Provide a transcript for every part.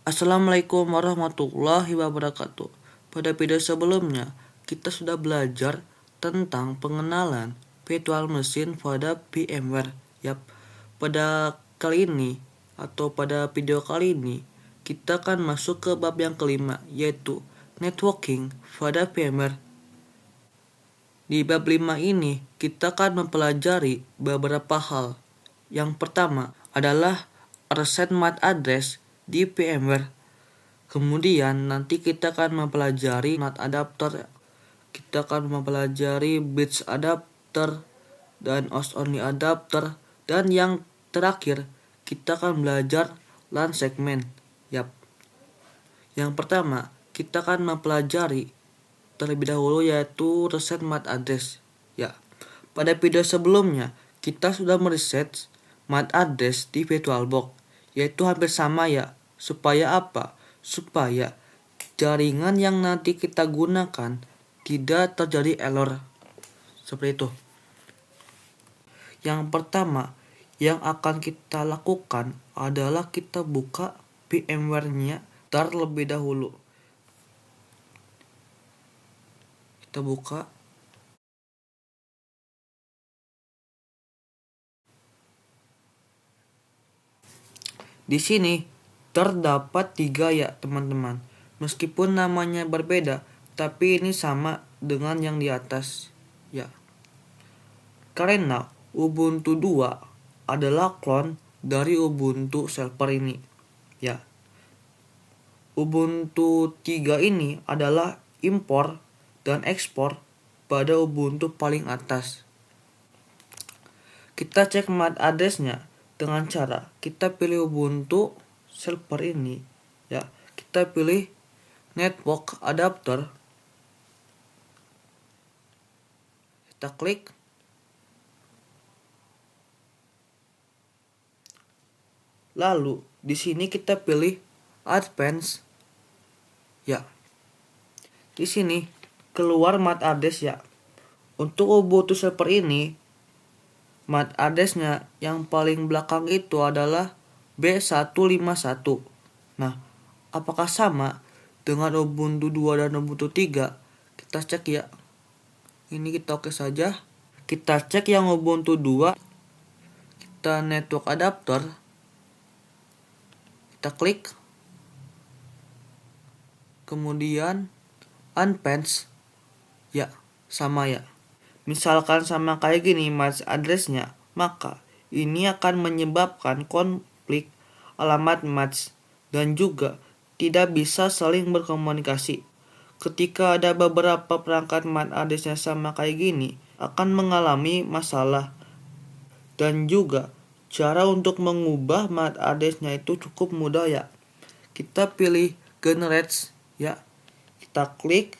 Assalamualaikum warahmatullahi wabarakatuh. Pada video sebelumnya, kita sudah belajar tentang pengenalan virtual machine pada VMware. Pada kali ini atau pada video kali ini, kita akan masuk ke bab yang kelima, yaitu networking pada VMware. Di bab 5 ini, kita akan mempelajari beberapa hal. Yang pertama adalah reset MAC address di VMware. Kemudian nanti kita akan mempelajari NAT adapter, kita akan mempelajari bridge adapter dan host only adapter, dan yang terakhir kita akan belajar LAN segment. Yang pertama kita akan mempelajari terlebih dahulu yaitu reset MAC address. Pada video sebelumnya kita sudah mereset MAC address di VirtualBox, yaitu hampir sama supaya apa? Supaya jaringan yang nanti kita gunakan tidak terjadi error. Seperti itu. Yang pertama yang akan kita lakukan adalah kita buka VMware-nya terlebih dahulu. Kita buka. Di sini terdapat 3 teman-teman. Meskipun namanya berbeda, tapi ini sama dengan yang di atas. Karena Ubuntu 2 adalah klon dari Ubuntu server ini. Ubuntu 3 ini adalah impor dan ekspor pada Ubuntu paling atas. Kita cek MAC address-nya dengan cara kita pilih Ubuntu server ini. Kita pilih network adapter. Kita klik. Lalu di sini kita pilih advance. Di sini keluar MAC address Untuk Ubuntu server ini MAC address-nya yang paling belakang itu adalah B151. Nah, apakah sama dengan Ubuntu 2 dan Ubuntu 3? Kita cek Ini kita oke saja. Kita cek yang Ubuntu 2. Kita network adapter. Kita klik. Kemudian unpatch. Sama Misalkan sama kayak gini MAC address-nya, maka ini akan menyebabkan konflik alamat MAC dan juga tidak bisa saling berkomunikasi. Ketika ada beberapa perangkat MAC address-nya sama kayak gini, akan mengalami masalah. Dan juga cara untuk mengubah MAC address-nya itu cukup mudah Kita pilih generate Kita klik,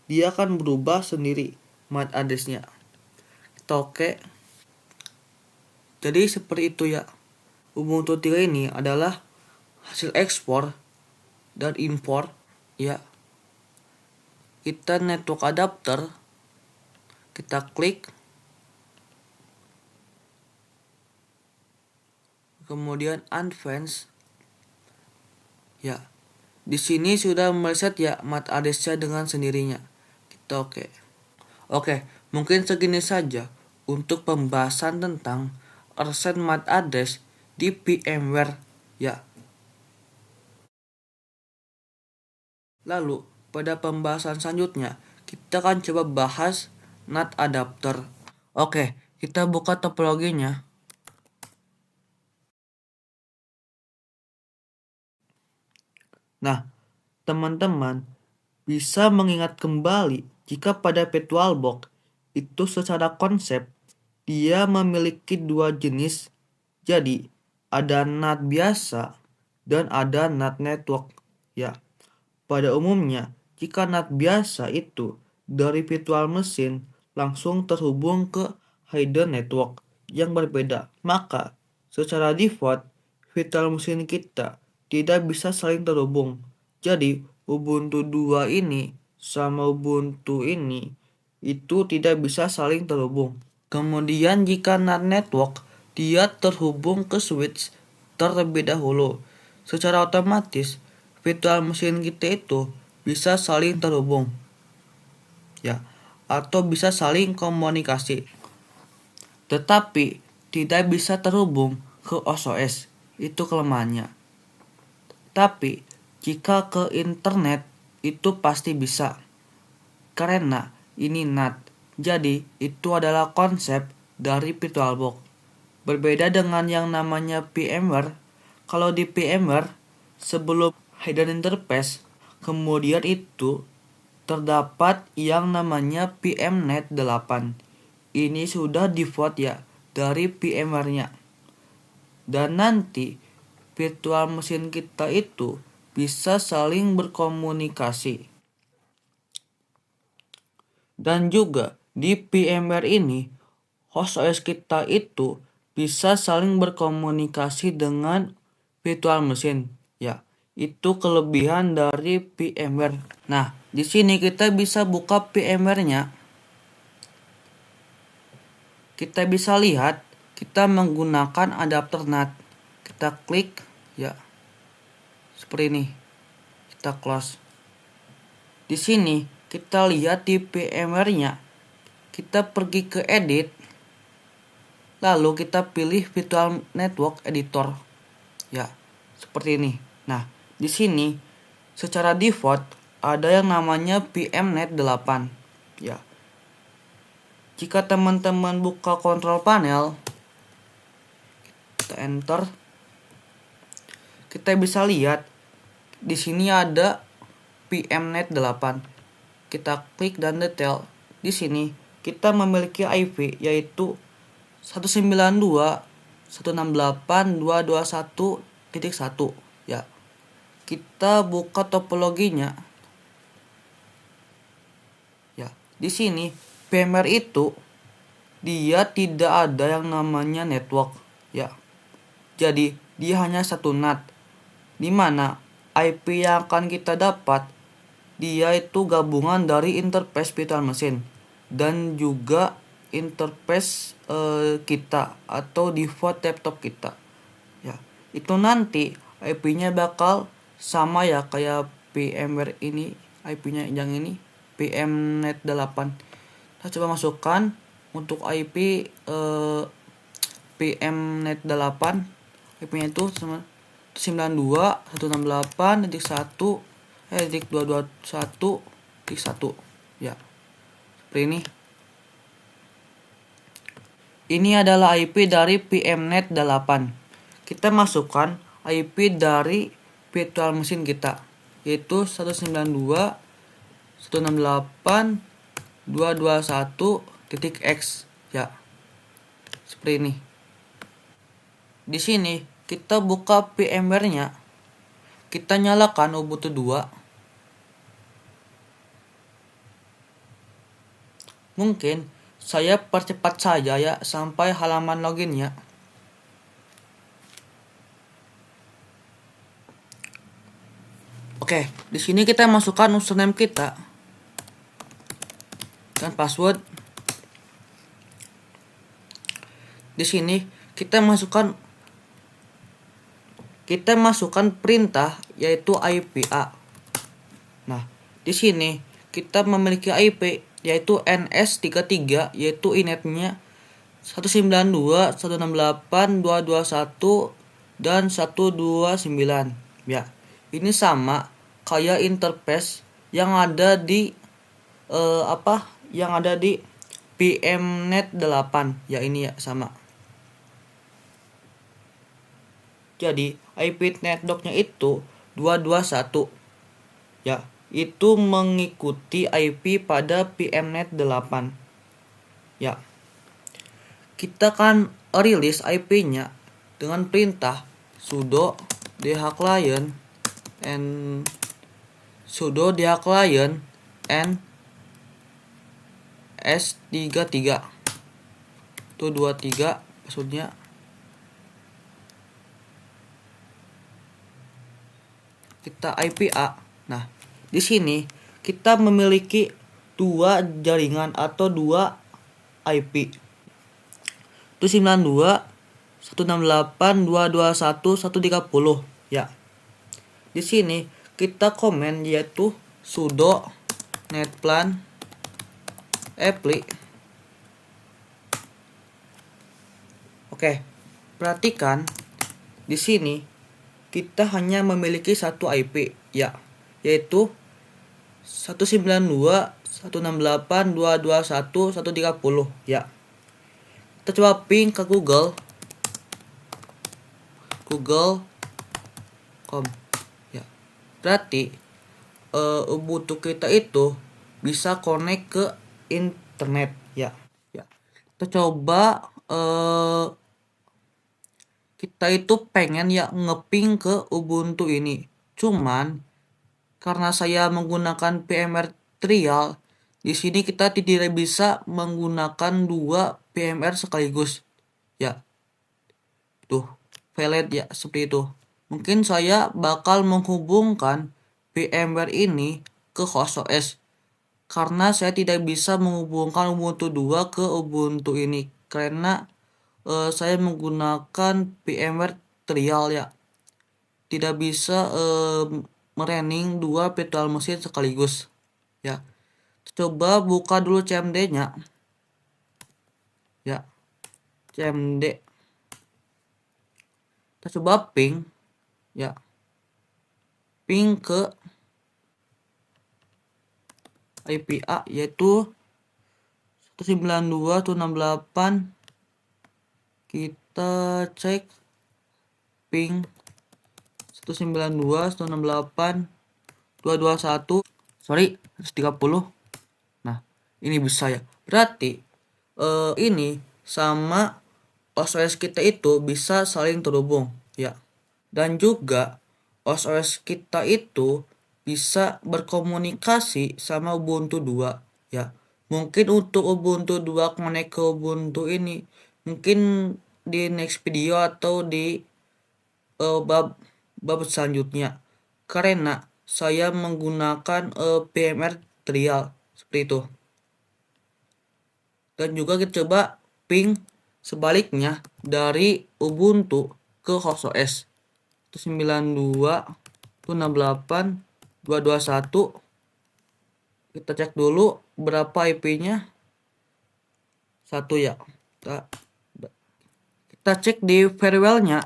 dia akan berubah sendiri MAC address-nya. Kita oke. Jadi seperti itu Ubuntu 3 ini adalah hasil ekspor dan impor Kita network adapter. Kita klik. Kemudian advance. Di sini sudah mereset MAC address-nya dengan sendirinya. Kita oke. Oke, mungkin segini saja untuk pembahasan tentang reset MAC address di VMware Lalu, pada pembahasan selanjutnya, kita akan coba bahas NAT adapter. Oke, kita buka topologinya. Nah, teman-teman bisa mengingat kembali jika pada VirtualBox itu secara konsep dia memiliki 2 jenis. Jadi ada NAT biasa dan ada NAT network Pada umumnya jika NAT biasa itu dari virtual machine langsung terhubung ke hidden network yang berbeda, maka secara default virtual machine kita tidak bisa saling terhubung. Jadi Ubuntu 2 ini sama Ubuntu ini itu tidak bisa saling terhubung. Kemudian jika NAT network, dia terhubung ke switch terlebih dahulu. Secara otomatis virtual machine kita itu bisa saling terhubung, ya, atau bisa saling komunikasi. Tetapi tidak bisa terhubung ke OS, itu kelemahannya. Tapi jika ke internet itu pasti bisa, karena ini NAT. Jadi itu adalah konsep dari VirtualBox. Berbeda dengan yang namanya VMware. Kalau di VMware sebelum hidden interface, kemudian itu terdapat yang namanya VMnet 8. Ini sudah default ya dari VMware-nya. Dan nanti virtual machine kita itu bisa saling berkomunikasi. Dan juga di VMware ini host OS kita itu bisa saling berkomunikasi dengan virtual machine. Ya, itu kelebihan dari VMware. Nah, di sini kita bisa buka VMware-nya. Kita bisa lihat kita menggunakan adapter NAT. Kita klik ya. Seperti ini. Kita close. Di sini kita lihat di VMware-nya. Kita pergi ke edit. Lalu kita pilih Virtual Network Editor. Ya, seperti ini. Nah, di sini secara default ada yang namanya VMnet 8. Ya. Jika teman-teman buka control panel, kita enter. Kita bisa lihat di sini ada VMnet 8. Kita klik dan detail. Di sini kita memiliki IP yaitu 192.168.221.1 ya. Kita buka topologinya. Ya, di sini VMware itu dia tidak ada yang namanya network ya. Jadi dia hanya satu NAT. Di mana IP yang akan kita dapat dia itu gabungan dari interface virtual machine dan juga interface kita atau default laptop kita. Ya, itu nanti IP-nya bakal sama ya kayak VMware ini, IP-nya yang ini VMnet 8. Kita coba masukkan untuk IP VMnet 8. IP-nya itu 92.168.1.221.1 ya. Seperti ini. Ini adalah IP dari VMnet 8. Kita masukkan IP dari virtual machine kita, yaitu 192.168.221.x ya. Seperti ini. Di sini kita buka VMware-nya. Kita nyalakan Ubuntu 2. Mungkin saya percepat saja ya sampai halaman loginnya. Oke, di sini kita masukkan username kita dan password. Di sini kita masukkan perintah yaitu IPA. Nah, di sini kita memiliki IP yaitu NS33 yaitu inetnya 192.168.221 dan 129 ya. Ini sama kayak interface yang ada di VMnet 8 ya, ini ya sama. Jadi IP networknya itu 221 ya. Itu mengikuti IP pada VMnet 8 ya. Kita kan rilis IP-nya dengan perintah sudo dhclient and s33 itu 23 maksudnya. Kita IPA. Nah, di sini kita memiliki dua jaringan atau dua IP. Itu 92.168.221.130 ya. Di sini kita komen yaitu sudo netplan apply. Oke, perhatikan di sini kita hanya memiliki satu IP ya, yaitu 192.168.221.130 ya. Kita coba ping ke Google.com ya. Berarti Ubuntu kita itu bisa connect ke internet ya. Kita coba kita itu pengen ya ngeping ke Ubuntu ini. Cuman karena saya menggunakan VMware trial, di sini kita tidak bisa menggunakan dua VMware sekaligus. Ya. Tuh, valid ya seperti itu. Mungkin saya bakal menghubungkan VMware ini ke host OS karena saya tidak bisa menghubungkan Ubuntu 2 ke Ubuntu ini karena saya menggunakan VMware trial ya, tidak bisa merunning dua virtual machine sekaligus ya. Coba buka dulu CMD nya ya, CMD. Kita coba ping ya, ping ke IP A yaitu 192.168. Kita cek ping 192.168.221, sorry 130. Nah, ini bisa ya. Berarti ini sama OS kita itu bisa saling terhubung ya. Dan juga OS kita itu bisa berkomunikasi sama Ubuntu 2 ya. Mungkin untuk Ubuntu 2 connect ke Ubuntu ini mungkin di next video atau di bab selanjutnya, karena saya menggunakan VMware trial seperti itu. Dan juga kita coba ping sebaliknya dari Ubuntu ke host OS 192.168.221. Kita cek dulu berapa IP-nya. 1 ya. Kita cek di firewall-nya.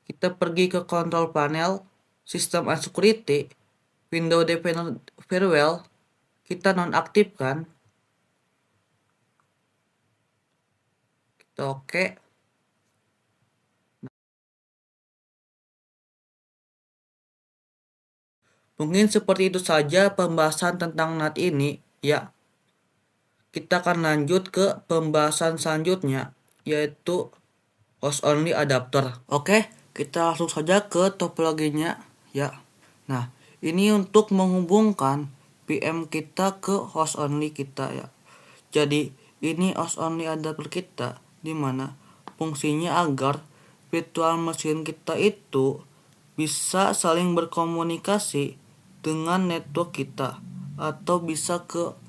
Kita pergi ke control panel, system and security, window dependent firewall. Kita nonaktifkan. Kita oke. Mungkin seperti itu saja pembahasan tentang NAT ini ya. Kita akan lanjut ke pembahasan selanjutnya, yaitu host only adapter. Oke, kita langsung saja ke topologinya ya. Nah, ini untuk menghubungkan VM kita ke host only kita ya. Jadi ini host only adapter kita, dimana fungsinya agar virtual machine kita itu bisa saling berkomunikasi dengan network kita, atau bisa ke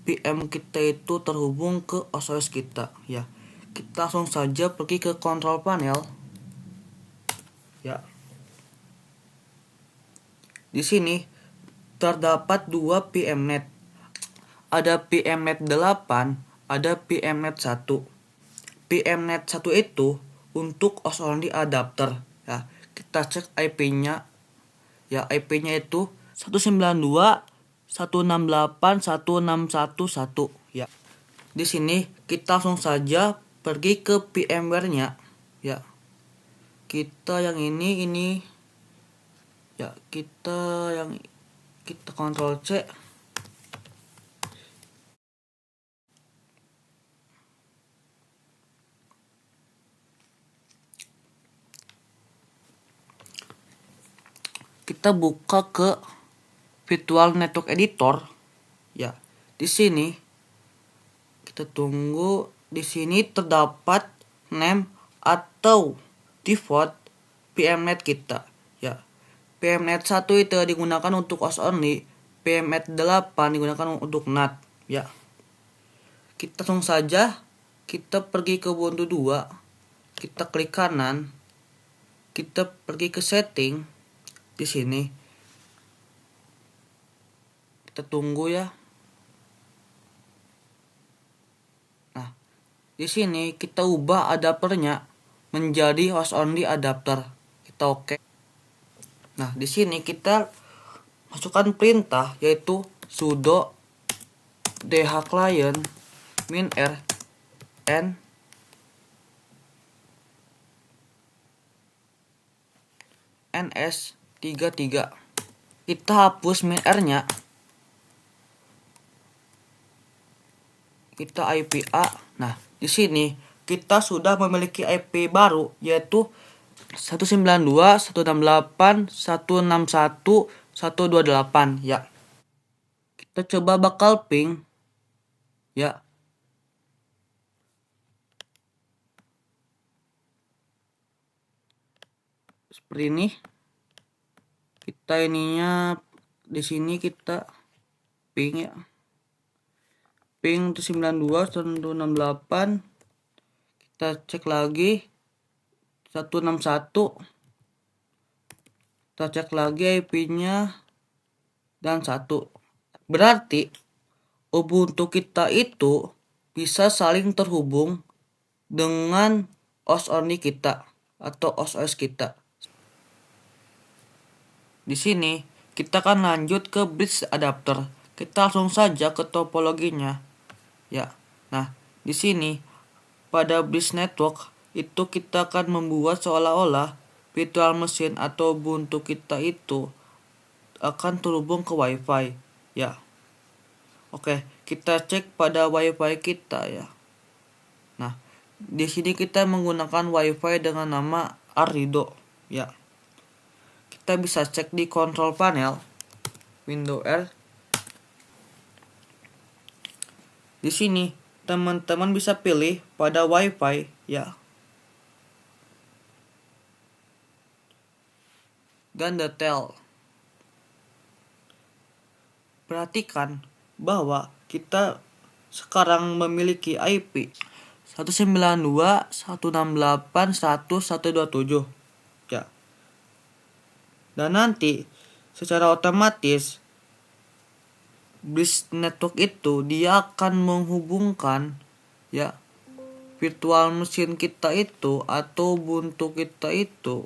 VM kita itu terhubung ke OS kita ya. Kita langsung saja pergi ke control panel ya. Di sini terdapat dua VMnet. Ada VMnet 8, ada VMnet 1. VMnet 1 itu untuk host only adapter ya. Kita cek IP-nya ya, IP-nya itu 192.168.161.1 ya. Di sini kita langsung saja pergi ke VMware-nya ya. Kita yang ini ya, kita Ctrl C. Kita buka ke Virtual Network Editor ya. Di sini kita tunggu. Di sini terdapat name atau default VMnet kita ya. VMnet 1 itu digunakan untuk host only, VMnet 8 digunakan untuk NAT ya. Kita langsung saja kita pergi ke Ubuntu 2, kita klik kanan, kita pergi ke setting, di sini kita tunggu ya. Nah, di sini kita ubah adapternya menjadi host only adapter. Kita oke. Nah, di sini kita masukkan perintah yaitu sudo dhclient -r n ns33. Kita hapus -r-nya. Kita IP A. Nah, di sini kita sudah memiliki IP baru yaitu 192.168.161.128 ya. Kita coba bakal ping ya. Seperti ini. Kita ininya di sini kita ping ya. Ping 192.168. Kita cek lagi 161. Kita cek lagi IP-nya dan 1. Berarti Ubuntu kita itu bisa saling terhubung dengan OS only kita atau OS kita. Di sini kita akan lanjut ke bridge adapter. Kita langsung saja ke topologinya. Ya. Nah, di sini pada bridge network itu kita akan membuat seolah-olah virtual machine atau Ubuntu kita itu akan terhubung ke WiFi. Ya. Oke, kita cek pada WiFi kita ya. Nah, di sini kita menggunakan WiFi dengan nama Arrido ya. Kita bisa cek di control panel Windows R. Di sini teman-teman bisa pilih pada WiFi ya. Dan detail. Perhatikan bahwa kita sekarang memiliki IP 192.168.1.127 ya. Dan nanti secara otomatis bridge network itu dia akan menghubungkan ya virtual machine kita itu atau Ubuntu kita itu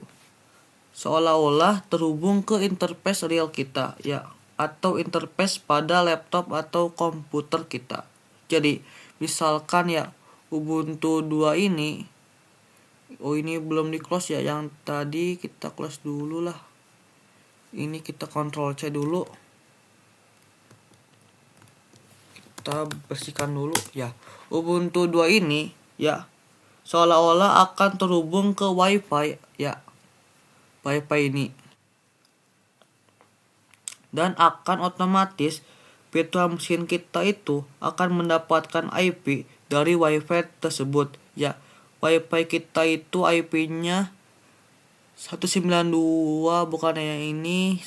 seolah-olah terhubung ke interface real kita ya, atau interface pada laptop atau komputer kita. Jadi misalkan ya Ubuntu 2 ini, ini belum di close ya, yang tadi kita close dulu lah. Ini kita Ctrl C dulu. Kita bersihkan dulu ya. Ubuntu 2 ini ya seolah-olah akan terhubung ke WiFi ya. WiFi ini. Dan akan otomatis virtual machine kita itu akan mendapatkan IP dari WiFi tersebut ya. WiFi kita itu IP-nya 192, bukan yang ini.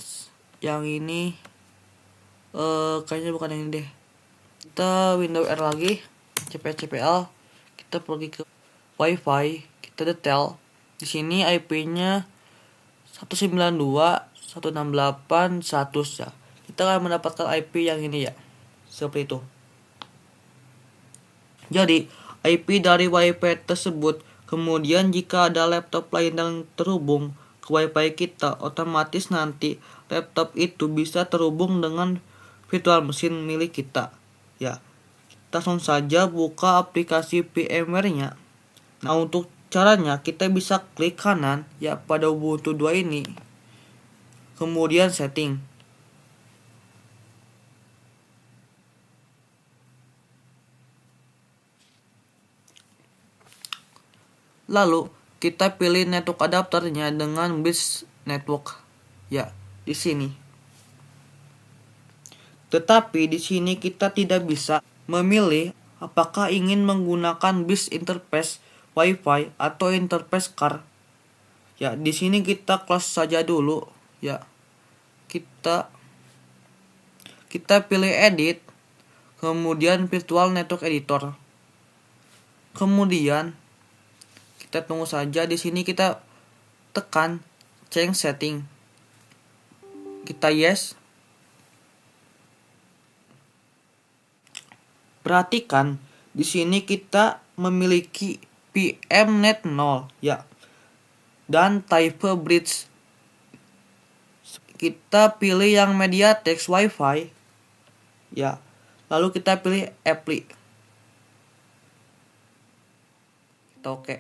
Yang ini kayaknya bukan yang ini deh. Kita Windows R lagi, cpl, kita pergi ke WiFi, kita detail. Di sini IP-nya 192.168.100 ya. Kita akan mendapatkan IP yang ini ya. Seperti itu. Jadi, IP dari WiFi tersebut, kemudian jika ada laptop lain yang terhubung ke WiFi kita, otomatis nanti laptop itu bisa terhubung dengan virtual machine milik kita. Ya, kita langsung saja buka aplikasi VMware-nya. Nah, untuk caranya kita bisa klik kanan ya pada Ubuntu 2 ini. Kemudian setting. Lalu kita pilih network adapternya dengan bridge network ya di sini. Tetapi di sini kita tidak bisa memilih apakah ingin menggunakan bridge interface WiFi atau interface CAR. Ya, di sini kita close saja dulu ya. Kita pilih edit, kemudian virtual network editor. Kemudian kita tunggu saja, di sini kita tekan change setting. kita yes. Perhatikan di sini kita memiliki PMNet 0 ya. Dan type bridge. Kita pilih yang MediaTek Wi-Fi ya. Lalu kita pilih apply. Kita oke.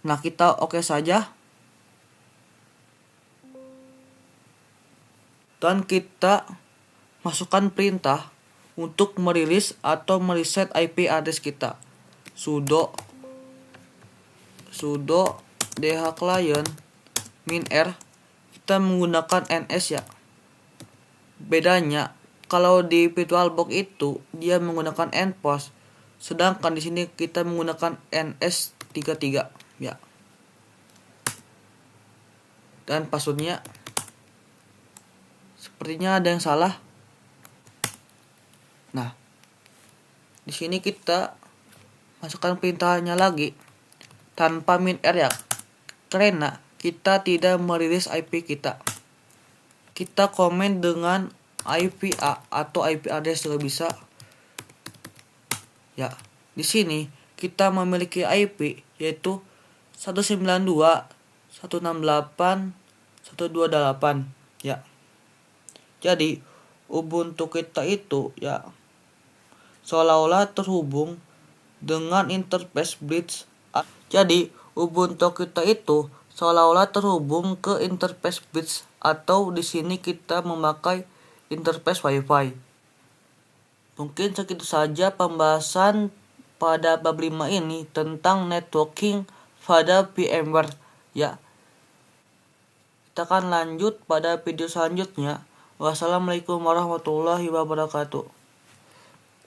Nah, kita oke saja. Dan kita masukkan perintah untuk merilis atau mereset IP address kita. Sudo dhclient -r. Kita menggunakan ns ya. Bedanya kalau di VirtualBox itu dia menggunakan npost, sedangkan di sini kita menggunakan ns33 ya. Dan passwordnya sepertinya ada yang salah. Nah, di sini kita masukkan perintahnya lagi tanpa -r ya, karena kita tidak merilis IP kita. Kita komen dengan IPA atau IP address juga bisa. Ya, di sini kita memiliki IP yaitu 192.168.128 ya. Jadi Ubuntu kita itu ya seolah-olah terhubung dengan interface bridge. Jadi Ubuntu kita itu seolah-olah terhubung ke interface bridge, atau di sini kita memakai interface Wi-Fi. Mungkin segitu saja pembahasan pada bab 5 ini tentang networking pada VMware ya. Kita akan lanjut pada video selanjutnya. Wassalamualaikum warahmatullahi wabarakatuh.